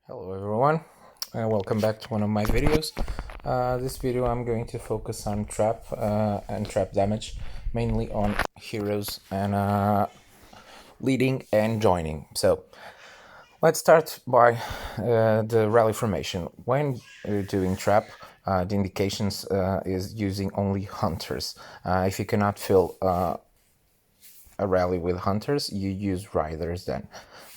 Hello everyone, welcome back to one of my videos. This video I'm going to focus on trap and trap damage, mainly on heroes and leading and joining. So let's start by the rally formation. When doing trap, the indications is using only hunters. If you cannot fill a rally with hunters, you use riders then.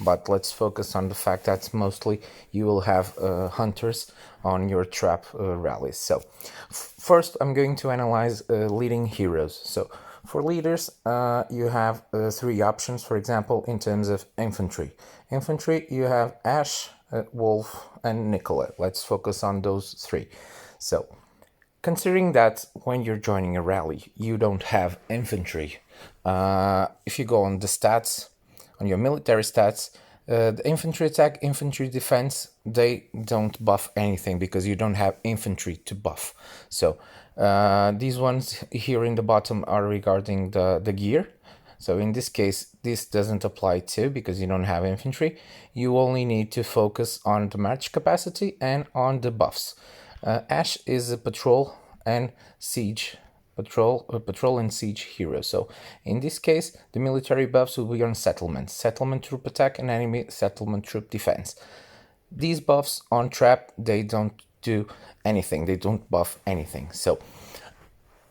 But let's focus on the fact that mostly you will have hunters on your trap rallies. So first I'm going to analyze leading heroes. So for leaders, you have three options. For example, in terms of infantry. Infantry, you have Ashe, Wolf, and Nicola. Let's focus on those three. So considering that when you're joining a rally, you don't have infantry, if you go on the stats, on your military stats, the infantry attack, infantry defense, they don't buff anything because you don't have infantry to buff. So these ones here in the bottom are regarding the gear. So in this case, this doesn't apply to because you don't have infantry. You only need to focus on the march capacity and on the buffs. Ashe is a patrol and siege patrol and siege hero. So in this case, the military buffs will be on settlement troop attack, and enemy settlement troop defense. These buffs on trap, they don't do anything. They don't buff anything. So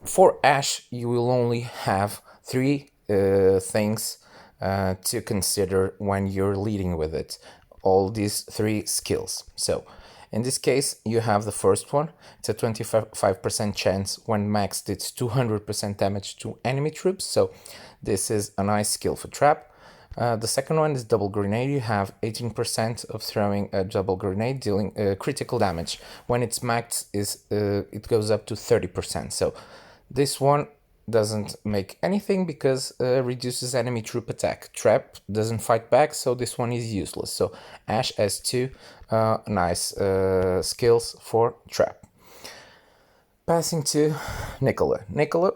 for Ashe, you will only have three things to consider when you're leading with it. All these three skills. So in this case, you have the first one. It's a 25% chance when maxed, it's 200% damage to enemy troops. So this is a nice skill for trap. The second one is double grenade. You have 18% of throwing a double grenade dealing critical damage. When it's maxed, it goes up to 30%. So this one doesn't make anything because reduces enemy troop attack. Trap doesn't fight back, so this one is useless. So Ashe has two nice skills for trap. Passing to Nicola. Nicola,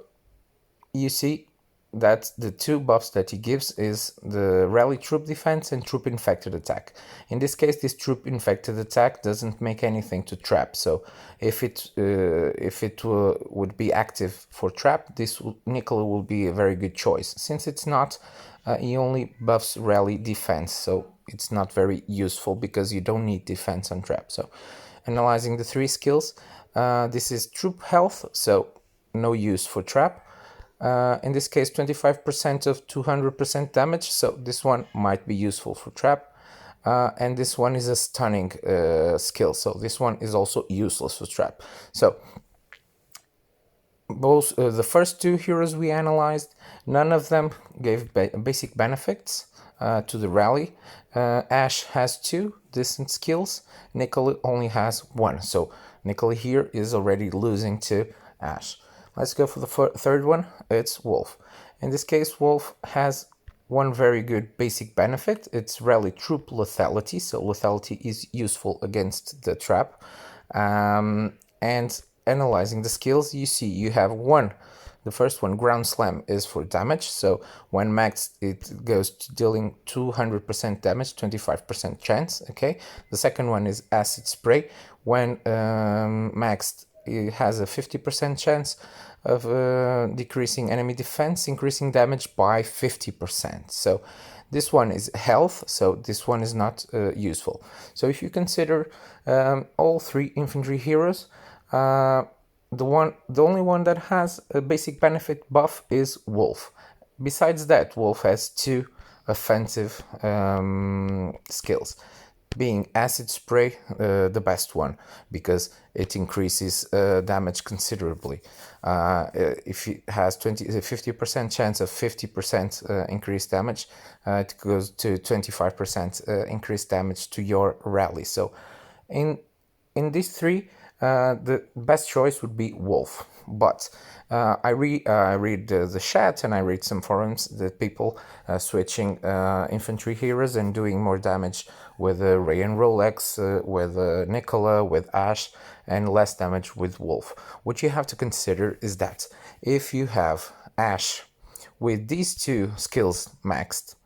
you see that the two buffs that he gives is the rally troop defense and troop infected attack. In this case, this troop infected attack doesn't make anything to trap. So if it would be active for trap, Nicola will be a very good choice. Since it's not, he only buffs rally defense, so it's not very useful because you don't need defense on trap. So analyzing the three skills, this is troop health, so no use for trap. In this case, 25% of 200% damage, so this one might be useful for trap. And this one is a stunning skill, so this one is also useless for trap. So both the first two heroes we analyzed, none of them gave basic benefits to the rally. Ashe has two decent skills, Nicola only has one, so Nicola here is already losing to Ashe. Let's go for the third one. It's Wolf. In this case, Wolf has one very good basic benefit. It's rally troop lethality. So lethality is useful against the trap. And analyzing the skills, you see you have one. The first one, ground slam, is for damage. So when maxed, it goes to dealing 200% damage, 25% chance. Okay. The second one is acid spray. When maxed, it has a 50% chance of decreasing enemy defense, increasing damage by 50%. So this one is health, so this one is not useful. So if you consider all three infantry heroes, the only one that has a basic benefit buff is Wolf. Besides that, Wolf has two offensive skills, being acid spray the best one because it increases damage considerably. If it has 50% chance of 50% increased damage, it goes to 25% increased damage to your rally. So in these three, the best choice would be Wolf. But I read the chat and I read some forums that people switching infantry heroes and doing more damage with Ray and Rolex, with Nicola, with Ashe, and less damage with Wolf. What you have to consider is that if you have Ashe with these two skills maxed,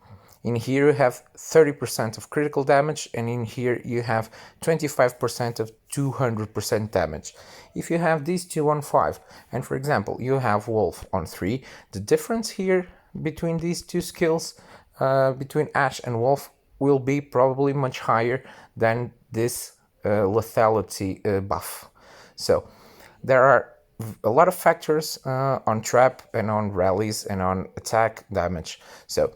In here you have 30% of critical damage, and in here you have 25% of 200% damage. If you have these two on 5, and for example you have Wolf on 3, the difference here between these two skills, between Ash and Wolf, will be probably much higher than this lethality buff. So there are a lot of factors on trap and on rallies and on attack damage. So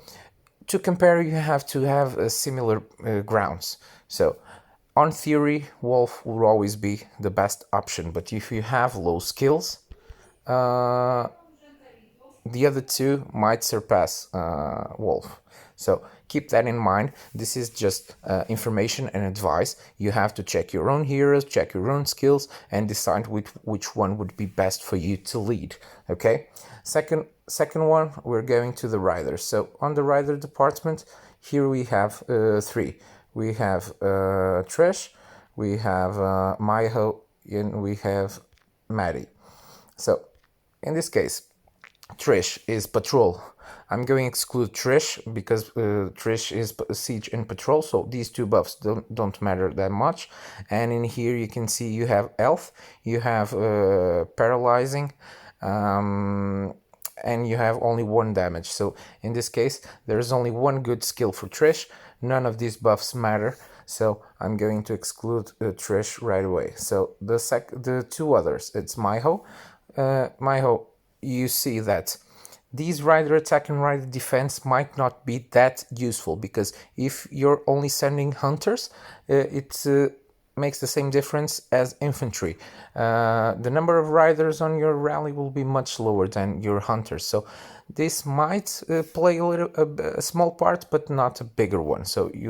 to compare, you have to have similar grounds. So on theory, Wolf will always be the best option, but if you have low skills, the other two might surpass Wolf. So keep that in mind. This is just information and advice. You have to check your own heroes, check your own skills, and decide which one would be best for you to lead. Okay. Second one, we're going to the riders. So on the rider department, here we have 3. We have Trish, we have Maiho, and we have Maddie. So in this case, Trish is patrol. I'm going to exclude Trish because Trish is siege and patrol, so these two buffs don't matter that much. And in here you can see you have health, you have paralyzing, and you have only 1 damage. So in this case, there's only 1 good skill for Trish. None of these buffs matter, so I'm going to exclude Trish right away. So the 2 others, it's Maiho. Maiho, you see that these rider attack and rider defense might not be that useful, because if you're only sending hunters, it makes the same difference as infantry. The number of riders on your rally will be much lower than your hunters, so this might play a small part, but not a bigger one. So we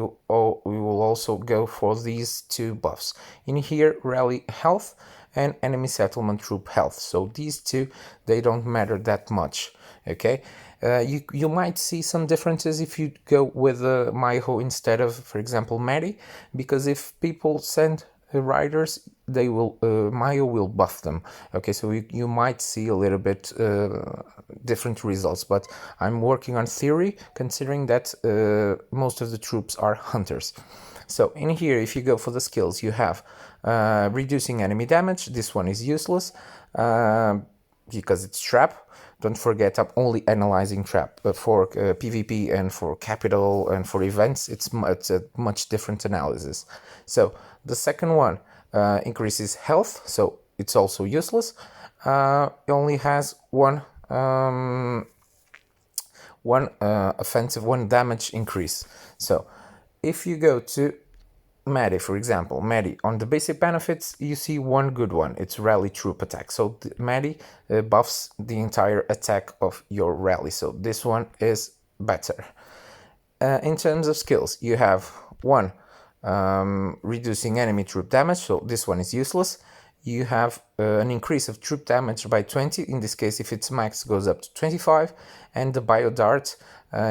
will also go for these 2 buffs. In here, rally health and enemy settlement troop health. So these 2, they don't matter that much. Okay, you might see some differences if you go with Maiho instead of, for example, Maddie, because if people send riders, they will Maiho will buff them. Okay, so you might see a little bit different results, but I'm working on theory, considering that most of the troops are hunters. So in here, if you go for the skills, you have reducing enemy damage. This one is useless because it's trap. Don't forget, I'm only analyzing trap. For PvP and for capital and for events, it's a much different analysis. So the second one increases health, so it's also useless. It only has one offensive, 1 damage increase. So if you go to Maddie, for example, Maddie, on the basic benefits, you see 1 good one. It's rally troop attack. So Maddie buffs the entire attack of your rally. So this one is better. In terms of skills, you have 1 reducing enemy troop damage. So this one is useless. You have an increase of troop damage by 20. In this case, if it's max, goes up to 25. And the bio dart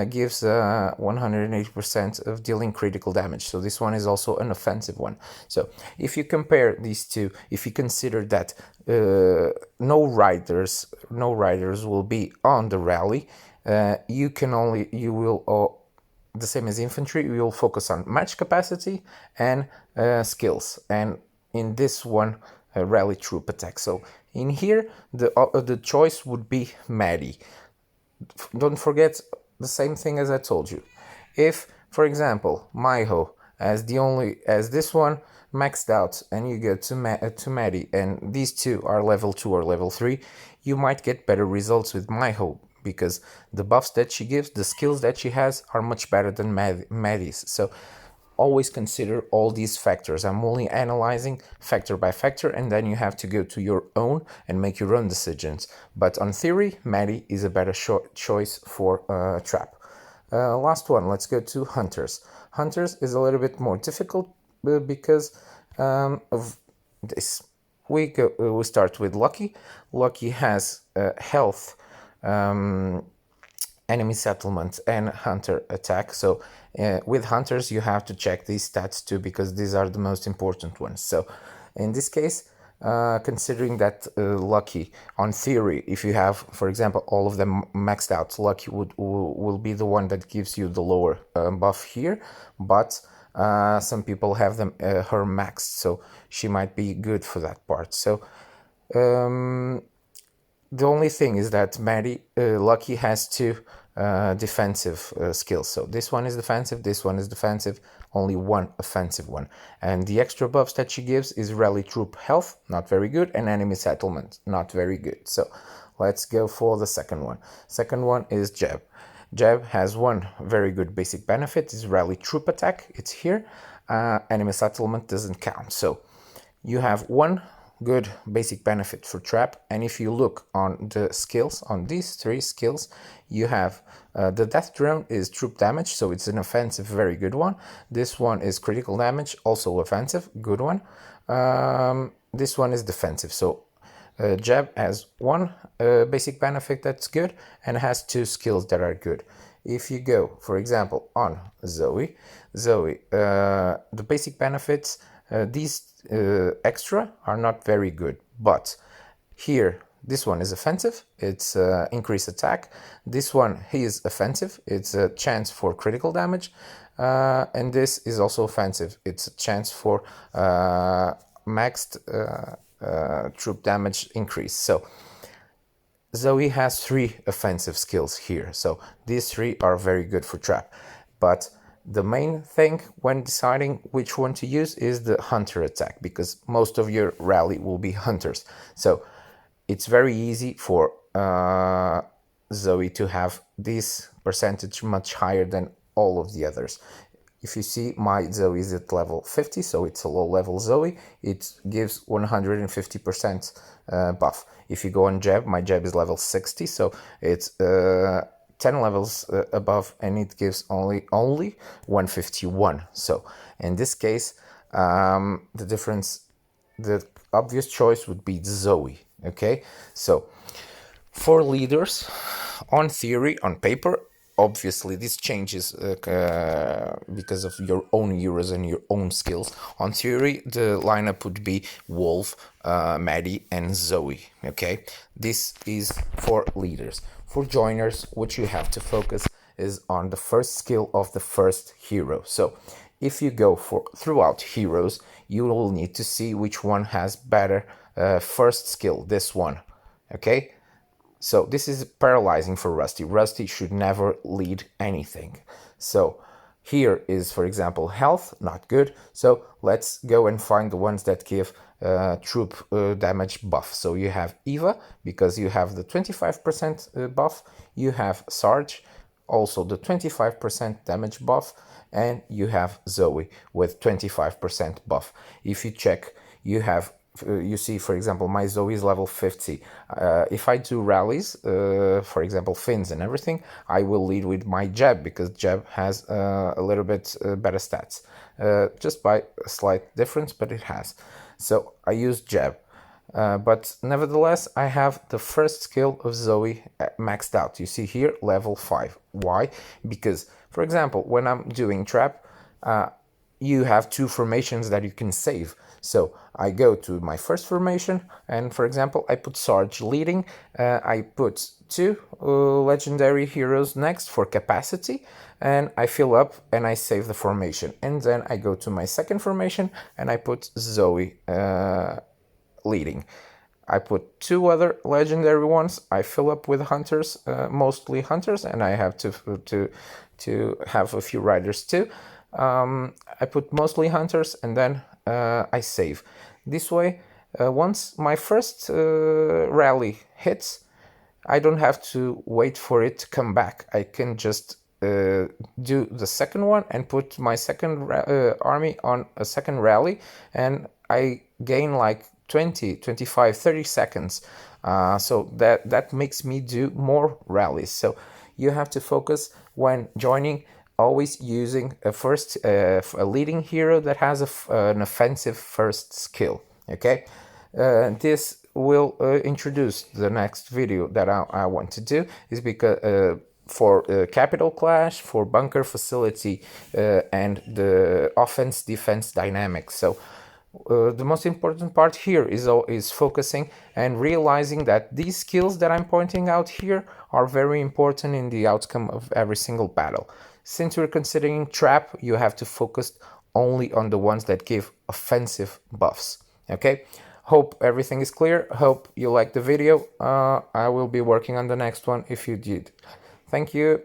gives 180% of dealing critical damage. So this one is also an offensive one. So if you compare these 2, if you consider that no riders will be on the rally, you will the same as infantry, you will focus on match capacity and skills, and in this one rally troop attack. So in here the choice would be Maddie. Don't forget the same thing as I told you. If, for example, Maiho as this one maxed out, and you go to Maddie, and these 2 are level 2 or level 3, you might get better results with Maiho, because the buffs that she gives, the skills that she has, are much better than Maddie's. So always consider all these factors. I'm only analyzing factor by factor, and then you have to go to your own and make your own decisions. But on theory, Maddie is a better choice for trap. Last one, let's go to hunters. Hunters is a little bit more difficult because of this. We start with Lucky. Lucky has health, enemy settlement, and hunter attack. So with hunters, you have to check these stats too, because these are the most important ones. So in this case, considering that Lucky, on theory, if you have, for example, all of them maxed out, Lucky will be the one that gives you the lower buff here, but some people have them her maxed, so she might be good for that part. So the only thing is that Lucky has two defensive skills. So this one is defensive, this one is defensive, only one offensive one. And the extra buffs that she gives is Rally Troop Health, not very good, and Enemy Settlement, not very good. So let's go for the second one. Second one is Jeb. Jeb has one very good basic benefit, is Rally Troop Attack, it's here. Enemy Settlement doesn't count. So you have one good basic benefit for trap, and if you look on the skills, on these three skills, you have the death drone is troop damage, so it's an offensive, very good one. This one is critical damage, also offensive, good one. This one is defensive, so Jeb has one basic benefit that's good and has two skills that are good. If you go, for example, on Zoe, the basic benefits, these extra are not very good, but here this one is offensive, it's increased attack. This one is offensive, it's a chance for critical damage, and this is also offensive, it's a chance for maxed troop damage increase. So Zoe has three offensive skills here, so these three are very good for trap. But the main thing when deciding which one to use is the hunter attack, because most of your rally will be hunters. So it's very easy for Zoe to have this percentage much higher than all of the others. If you see, my Zoe is at level 50, so it's a low level Zoe. It gives 150% buff. If you go on Jeb, my Jeb is level 60, so it's 10 levels above, and it gives only 151. So in this case, the difference, the obvious choice would be Zoe. Okay, so for leaders, on theory, on paper, obviously this changes because of your own heroes and your own skills. On theory, the lineup would be Wolf, Maddie, and Zoe. Okay, this is for leaders. For joiners, what you have to focus is on the first skill of the first hero. So if you go for throughout heroes, you will need to see which one has better first skill, this one. Okay, so this is paralyzing for Rusty. Rusty should never lead anything. So here is, for example, health, not good. So let's go and find the ones that give troop damage buff. So you have Eva, because you have the 25% buff. You have Sarge, also the 25% damage buff. And you have Zoe with 25% buff. If you check, you have you see, for example, my Zoe is level 50. If I do rallies, for example, fins and everything, I will lead with my Jeb, because Jeb has a little bit better stats. Just by a slight difference, but it has. So I use Jeb. But nevertheless, I have the first skill of Zoe maxed out. You see here, level 5. Why? Because, for example, when I'm doing trap, you have two formations that you can save. So I go to my first formation, and for example, I put Sarge leading. I put two legendary heroes next for capacity, and I fill up and I save the formation. And then I go to my second formation and I put Zoe leading. I put two other legendary ones. I fill up with hunters, mostly hunters, and I have to have a few riders too. I put mostly hunters, and then I save. This way, once my first rally hits, I don't have to wait for it to come back. I can just do the second one and put my second army on a second rally, and I gain like 20, 25, 30 seconds. So that makes me do more rallies. So you have to focus when joining, always using a leading hero that has an offensive first skill. Okay, this will introduce the next video that I want to do, is because for Capital Clash, for Bunker Facility, and the offense defense dynamics. So The most important part here is focusing and realizing that these skills that I'm pointing out here are very important in the outcome of every single battle. Since we're considering trap, you have to focus only on the ones that give offensive buffs. Okay, hope everything is clear. Hope you like the video. I will be working on the next one if you did. Thank you.